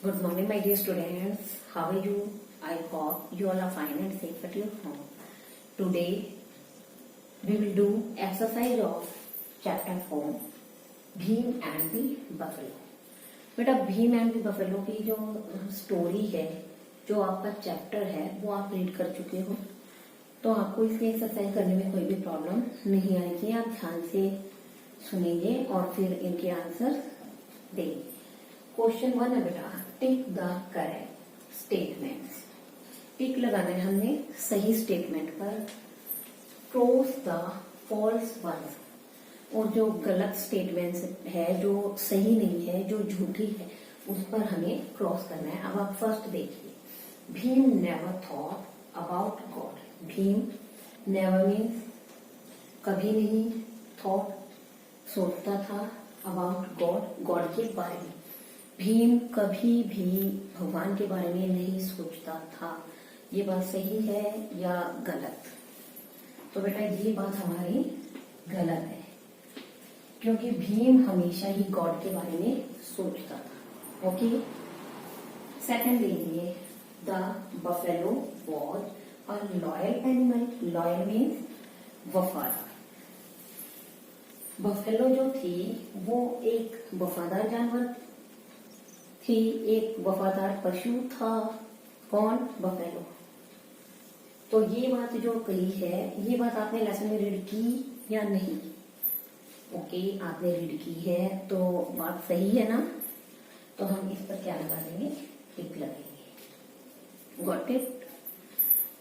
Good morning, my dear students. How are you? I hope you all are fine and safe at your home. Today, we will do exercise of chapter 4, Bhim and the buffalo. बेटा Bhim and the buffalo की जो story है, जो आपका chapter है, वो आप read कर चुके हो, तो आपको इसकी एक्सरसाइज करने में कोई भी प्रॉब्लम नहीं आएगी। आप ध्यान से सुनेंगे और फिर इनके आंसर देंगे। क्वेश्चन 1 है बेटा, टिक द करेक्ट स्टेटमेंट्स। टिक लगाना है हमने सही स्टेटमेंट पर, क्रॉस द फॉल्स वंस, और जो गलत स्टेटमेंट्स है, जो सही नहीं है, जो झूठी है, उस पर हमें क्रॉस करना है। अब आप फर्स्ट देखिए, Bhim never thought about God. Bhim never means कभी नहीं, थॉट सोचता था, अबाउट गॉड गॉड के बारे में। भीम कभी भी भगवान के बारे में नहीं सोचता था। ये बात सही है या गलत? तो बेटा ये बात हमारी गलत है, क्योंकि भीम हमेशा ही गॉड के बारे में सोचता था। ओके, सेकंड देखिए, the buffalo was a loyal animal. Loyal means वफादार। बफेलो जो थी वो एक वफादार जानवर थी, एक वफादार पशु था। कौन? बफेलो। तो ये बात जो कही है, ये बात आपने लेसन में रीड की या नहीं? ओके, आपने रीड की है, तो बात सही है ना? तो हम इस पर क्या लगा देंगे? टिक लगाएंगे। Got it?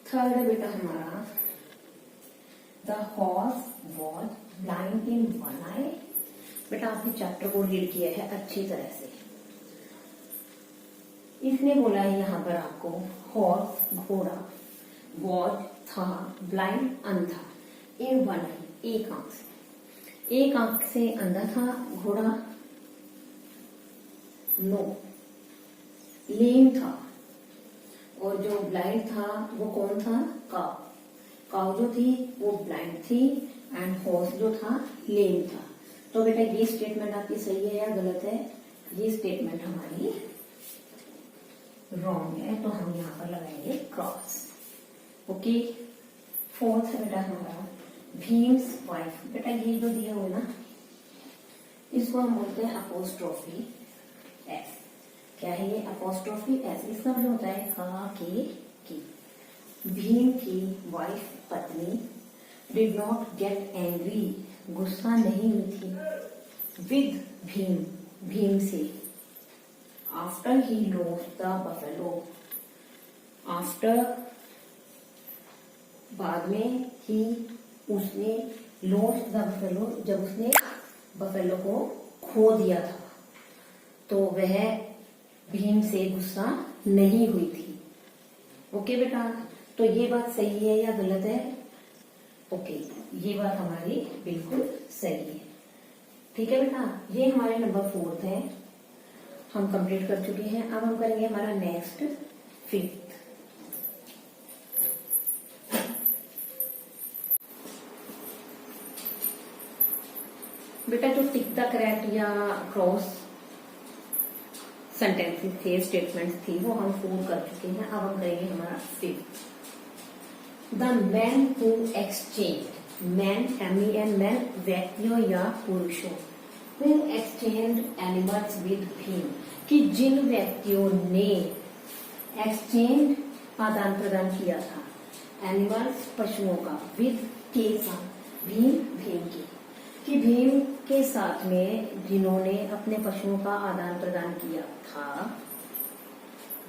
थर्ड है बेटा हमारा, the horse was blind in one eye. बेटा आपने चैप्टर को रीड किया है अच्छी तरह से। इसने बोला है यहाँ पर आपको, हॉर्स घोड़ा, वॉज था, ब्लाइंड अंधा, इन वन आई एक आंख से। एक आंख से अंधा था घोड़ा। नो, लेम था, और जो ब्लाइंड था वो कौन था? काव। काव जो थी वो ब्लाइंड थी, एंड हॉर्स जो था लेम था। तो बेटा ये स्टेटमेंट आपकी सही है या गलत है? ये स्टेटमेंट हमारी रॉन्ग है, तो हम यहाँ पर लगाएंगे क्रॉस। ओके, फोर्थ है बेटा हमारा, भीम्स वाइफ। बेटा ये जो दिया हुआ ना, इसको हम बोलते हैं अपोस्ट्रोफी एस। क्या है ये? Apostrophe S. इसका मतलब होता है का के की। भीम की वाइफ, पत्नी, डिड नॉट गेट एंग्री, गुस्सा नहीं हुई थी, विद भीम, भीम से, after he lost the buffalo. After बाद में, ही उसने, लॉस्ट द बफेलो जब उसने बफेलो को खो दिया था, तो वह भीम से गुस्सा नहीं हुई थी। ओके बेटा, तो ये बात सही है या गलत है? ओके, ये बात हमारी बिल्कुल सही है। ठीक है बेटा, ये हमारे नंबर 4 है, हम कंप्लीट कर चुके हैं। अब हम करेंगे हमारा नेक्स्ट 5th। बेटा जो टिक द करेक्ट या क्रॉस सेंटेंसेस थे, स्टेटमेंट्स थी, वो हम 4 कर चुके हैं। अब हम करेंगे हमारा 5th। The man who exchange, man MEN, man व्यक्तियों या पुरुषों, who exchange animals with Bhim, कि जिन व्यक्तियों ने एक्सचेंज आदान प्रदान किया था एनिमल्स पशुओं का, विद के साथ, भीम भीम के, कि भीम के साथ में जिन्होंने अपने पशुओं का आदान प्रदान किया था,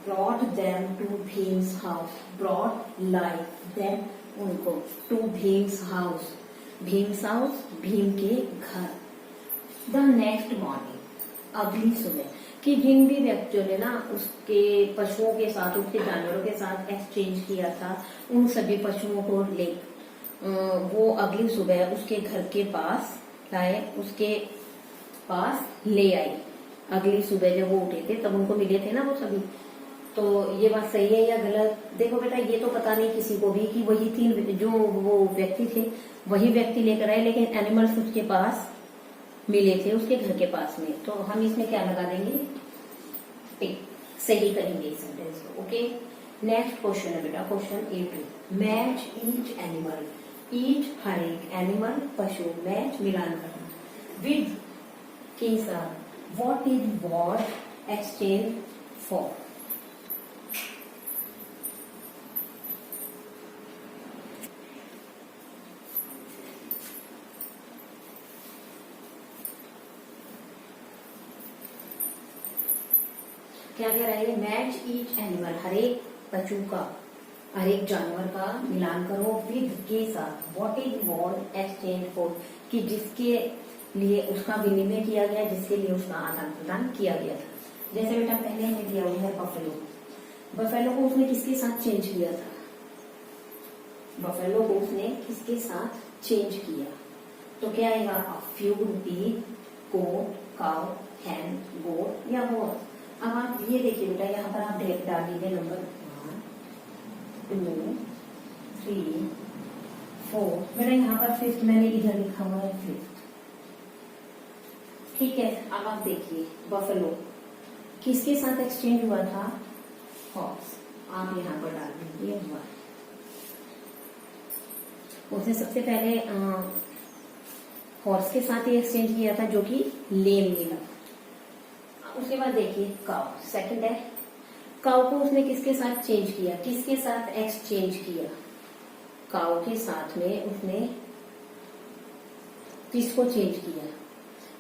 brought them to Bhim's house, brought like them, उनको, to Bhim's house, Bhim's house Bhim के घर, द नेक्स्ट मॉर्निंग, अगली सुबह, कि जिन भी व्यक्तियों ने ना उसके पशुओं के साथ, उसके जानवरों के साथ एक्सचेंज किया था, उन सभी पशुओं को ले वो अगली सुबह उसके घर के पास लाए, उसके पास ले आई। अगली सुबह जब वो उठे थे तब उनको मिले थे ना वो सभी। तो ये बात सही है या गलत? देखो बेटा ये तो पता नहीं किसी को भी कि वही 3 जो वो व्यक्ति थे वही व्यक्ति लेकर आए, लेकिन एनिमल्स उसके पास मिले थे, उसके घर के पास में। तो हम इसमें क्या लगा देंगे? टिक। सही करेंगे इस सेंटेंस को। ओके, नेक्स्ट क्वेश्चन है बेटा question A2। Match each animal, each हर एक, एनिमल पशु, मैच मिलान करना, विद के साथ, what is what exchange for. क्या कह रहा है, मैच ईच एनिमल, हर एक पशु का, हर एक जानवर का मिलान करो, विद के साथ, what is what exchange for, कि जिसके लिए उसका विनिमय किया गया, जिसके लिए उसका आदान प्रदान किया गया था। जैसे बेटा पहले हमें दिया हुआ है बफेलो, बफेलो को उसने किसके साथ चेंज किया था, बफेलो को उसने किसके साथ चेंज किया, तो क्या आएगा, a few rupee, goat, cow, हैन, गोट या हॉर्स। अब आप ये देखिए बेटा, यहाँ पर आप डाल दीजिए नंबर 1 2 3 4। बेटा यहाँ पर फिफ्थ मैंने इधर लिखा हुआ है फिफ्थ, ठीक है। अब आप देखिए बफेलो किसके साथ एक्सचेंज हुआ था, हॉर्स, आप यहाँ पर डाल दीजिए 1। उसने सबसे पहले हॉर्स के साथ ही एक्सचेंज किया था, जो कि लेम मिला। उसके बाद देखिए काउ सेकंड है, काउ को उसने किसके साथ चेंज किया, किसके साथ एक्सचेंज किया, काउ के साथ में उसने किसको चेंज किया,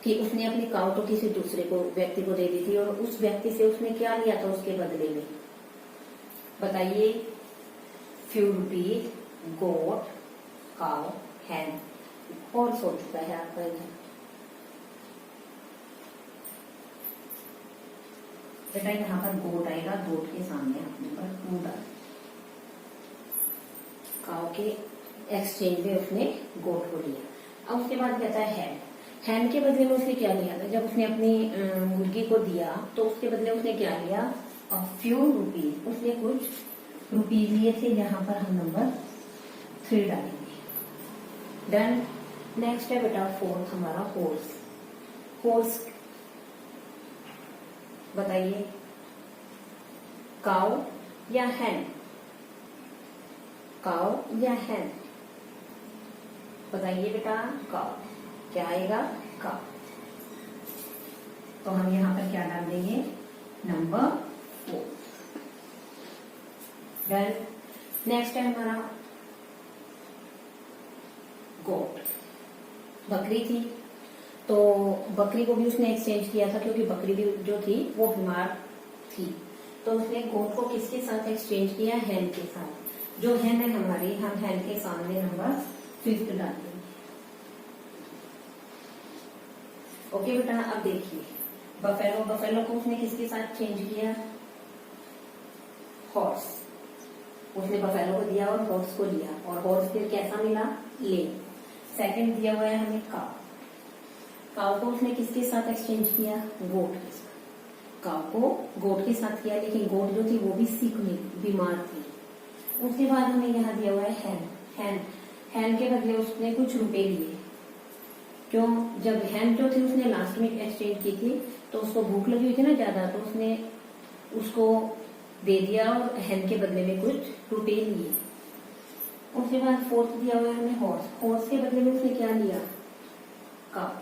कि उसने अपनी काउ तो किसी दूसरे को व्यक्ति को दे दी थी, और उस व्यक्ति से उसने क्या लिया था उसके बदले में, बताइए, फ्यू रुपीज, गोट, काउ, हैन, और सो चुका है आपका इधर। बेटा यहाँ पर गोट आएगा, गोट के सामने अपने पर टू डाल, काउ के एक्सचेंज में उसने गोट को लिया। अब उसके बाद कहता है हैन, हैन के बदले में उसने क्या लिया था, जब उसने अपनी मुर्गी को दिया तो उसके बदले उसने क्या लिया, अ फ्यू रुपीज, उसने कुछ रुपीज लिए थे, यहाँ पर हम नंबर 3 डालेंगे। डन। नेक्स्ट है बेटा फोर्थ हमारा हॉर्स, हॉर्स बताइए, काउ या हैन, काउ या हैन, बताइए बेटा, काउ, क्या आएगा, काउ। तो हम यहाँ पर क्या डाल देंगे, नंबर 4। डन। नेक्स्ट है हमारा गोट, बकरी थी, तो बकरी को भी उसने एक्सचेंज किया था, क्योंकि बकरी भी जो थी वो बीमार थी, तो उसने गोट को किसके साथ एक्सचेंज किया, हैन के साथ। जो हैन है हमारी, हम हैन के सामने नंबर 5 डाल देंगे। ओके बेटा, अब देखिए बफेलो, बफेलो को उसने किसके साथ चेंज किया, हॉर्स, उसने बफेलो को दिया और हॉर्स को लिया, और हॉर्स फिर कैसा मिला, ले। सेकंड दिया हुआ है हमें काउ, काउ को उसने किसके साथ एक्सचेंज किया, गोट के साथ, काउ को गोट के साथ किया, लेकिन गोट जो थी वो भी सिक में बीमार थी। उसके बाद हमें यहाँ दिया हुआ है हैन, हैन, हैन के बदले उसने कुछ रुपए लिए, क्यों, जब हैन जो थी उसने लास्ट में एक्सचेंज की थी, तो उसको भूख लगी हुई थी ना ज्यादा, तो उसने उसको दे दिया और हैन के बदले में कुछ रुपए लिए। उसके बाद फोर्थ दिया हुआ है हमें हॉर्स, हॉर्स के बदले में उसने क्या लिया, काउ,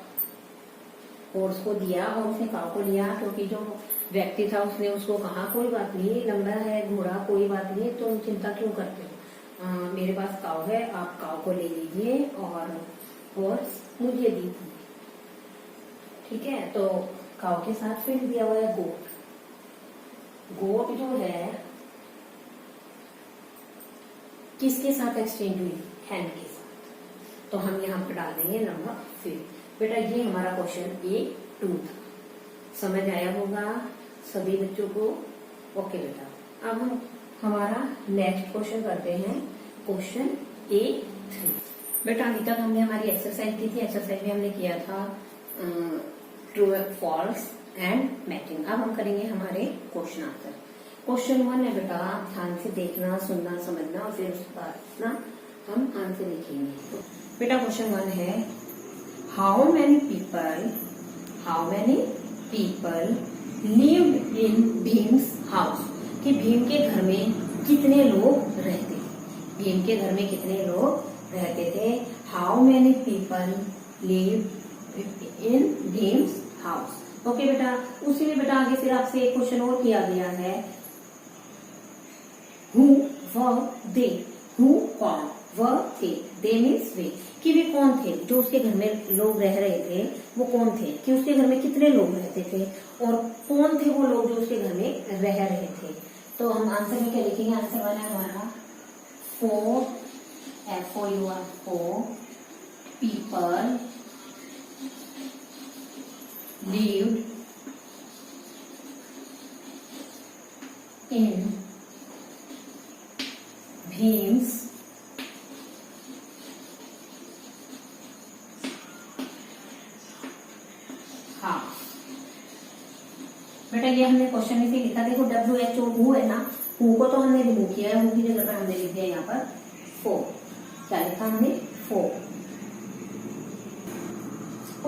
हॉर्स को दिया और उसने काउ को लिया, क्योंकि जो व्यक्ति था उसने उसको कहा कोई बात नहीं, लंबा है घोड़ा, कोई बात नहीं, तुम चिंता क्यों करते हो, मेरे पास काउ है, आप काउ को ले लीजिए और हॉर्स मुझे दीजिए, ठीक है। तो काउ के साथ फिर दिया हुआ है गोट, गोट जो है किसके साथ एक्सचेंज हुई, हैन के साथ, तो हम यहाँ पर डाल देंगे नंबर 5। बेटा ये हमारा क्वेश्चन A2 था, समझ आया होगा सभी बच्चों को। ओके बेटा, अब हम हमारा नेक्स्ट क्वेश्चन करते हैं, क्वेश्चन A3। बेटा अभी तक हमने हमारी एक्सरसाइज की थी, एक्सरसाइज में हमने किया था ट्रू फॉल्स एंड मैचिंग। अब हम करेंगे हमारे क्वेश्चन आंसर। क्वेश्चन 1 है बेटा, ध्यान से देखना, सुनना, समझना, और फिर उसके बाद ना हम आंसर लिखेंगे। तो बेटा क्वेश्चन 1 है, how many people lived in Bhim's house, कि भीम के घर में कितने लोग रहते थे। भीम के घर में कितने लोग रहते थे। How many people live in Bhim's house. Okay बेटा, उसी में बेटा आगे फिर आपसे एक क्वेश्चन और किया गया है, हु वर दे, हु कौन, वर थे, दे मीन्स वे, कि वे कौन थे जो उसके घर में लोग रह रहे थे, वो कौन थे, कि उसके घर में कितने लोग रहते थे और कौन थे वो लोग जो उसके घर में रह रहे थे। तो हम आंसर में क्या लिखेंगे, आंसर वाला हमारा 4 FOUR 4 people lived in Bhim's house। बेटा ये हमने क्वेश्चन में से लिखा, देखो WHO हु है ना, हु को तो हमने रिमूव किया है, हु की जगह पर हमने लिख दिया यहाँ पर 4। क्या लिखा हमने 4।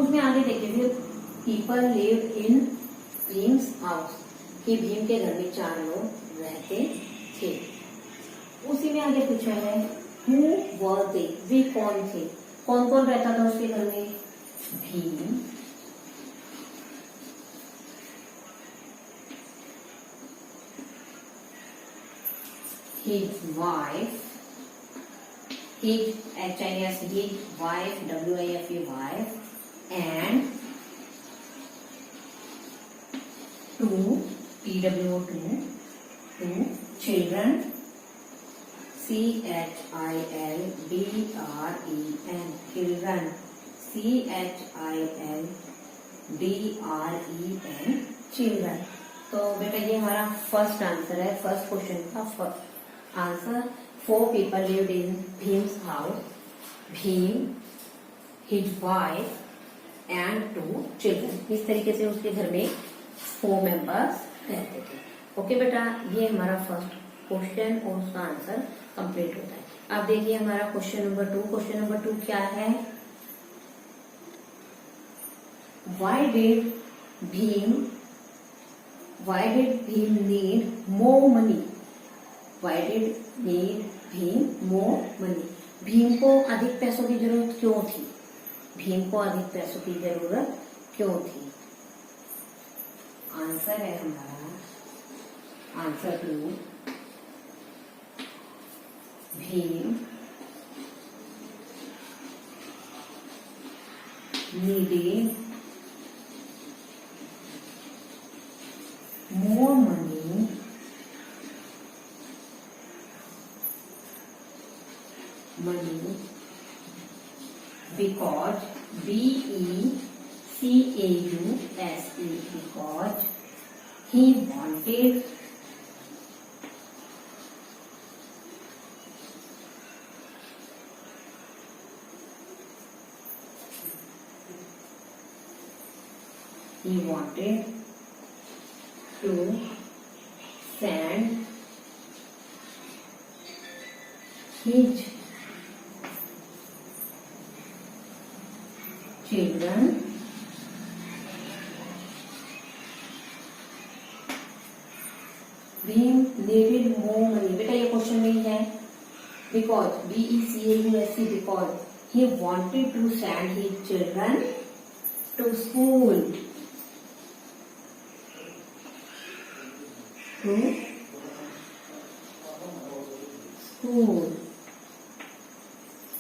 उसमें आगे देखिए फिर people live in Bhim's house, कि भीम के घर में 4 लोग रहते थे। उसी में आगे पूछा है हु वर दे, वे कौन थे, कौन कौन रहता था उसके घर में। Bhim, his wife, his HIS wife, WIFE wife, and 2 TWO2 2 children, CHILDREN, children, CHILDREN, children। तो बेटा ये हमारा फर्स्ट आंसर है, फर्स्ट क्वेश्चन का first answer. 4 people lived in Bhim's house, Bhim, his wife and 2 children। इस तरीके से उसके घर में 4 मेंबर्स रहते थे। ओके बेटा, ये हमारा फर्स्ट क्वेश्चन और उसका आंसर कंप्लीट होता है। अब देखिए हमारा क्वेश्चन नंबर 2। क्वेश्चन नंबर 2 क्या है, Why did Bhim need more money? Why did Bhim more money? Bhim को अधिक पैसों की जरूरत क्यों थी, भीम को अधिक पैसों की जरूरत क्यों थी। आंसर है हमारा answer 2, Bhim needed more money because BECAUSE, because he wanted to send his children Bhim needed more money। बेटा ये क्वेश्चन में ही है, because BECAUSE, because he wanted to send his children to school,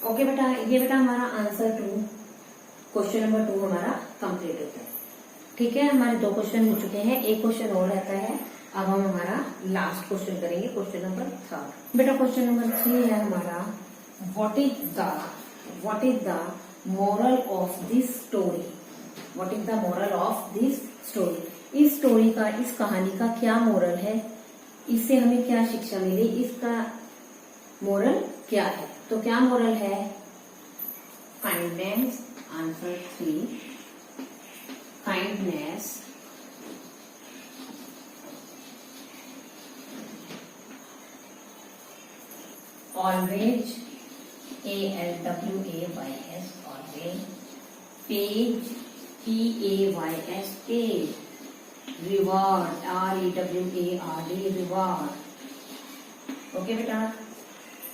okay बेटा, ये बेटा हमारा आंसर 2, क्वेश्चन नंबर 2 हमारा complete होता है। ठीक है, हमारे 2 क्वेश्चन हो चुके हैं, एक क्वेश्चन और रहता है। अब हम हमारा लास्ट क्वेश्चन करेंगे, क्वेश्चन नंबर 3। बेटा क्वेश्चन नंबर 3 है हमारा, what is the moral of this story. What is the moral of this story. इस स्टोरी का, इस कहानी का क्या मोरल है, इससे हमें क्या शिक्षा मिली, इसका मोरल क्या है। तो क्या मोरल है, kindness, answer 3, kindness, always, ALWAYS, always, page, PAYS, page, reward, REWARD, reward. Okay बेटा,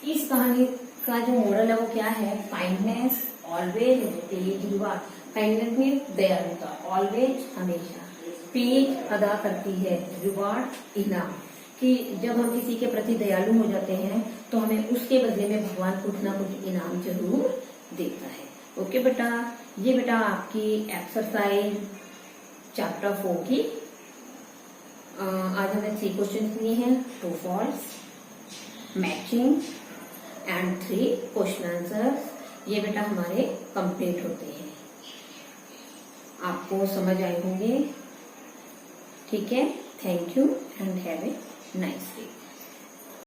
इस कहानी का जो मोरल है वो क्या है? Kindness always page reward. Kindness में दयालुता, ऑलवेज हमेशा, पेज अदा करती है, रिवार्ड इनाम। कि जब हम किसी के प्रति दयालु हो जाते हैं तो हमें उसके बदले में भगवान कुछ ना कुछ इनाम जरूर देता है। ओके बेटा, ये बेटा आपकी एक्सरसाइज चैप्टर 4 की आज हमने 3 क्वेश्चन लिए हैं, true false, matching and 3 question answers. ये बेटा हमारे कंप्लीट होते हैं। आपको समझ आए होंगे। ठीक है, thank you and have a nice day.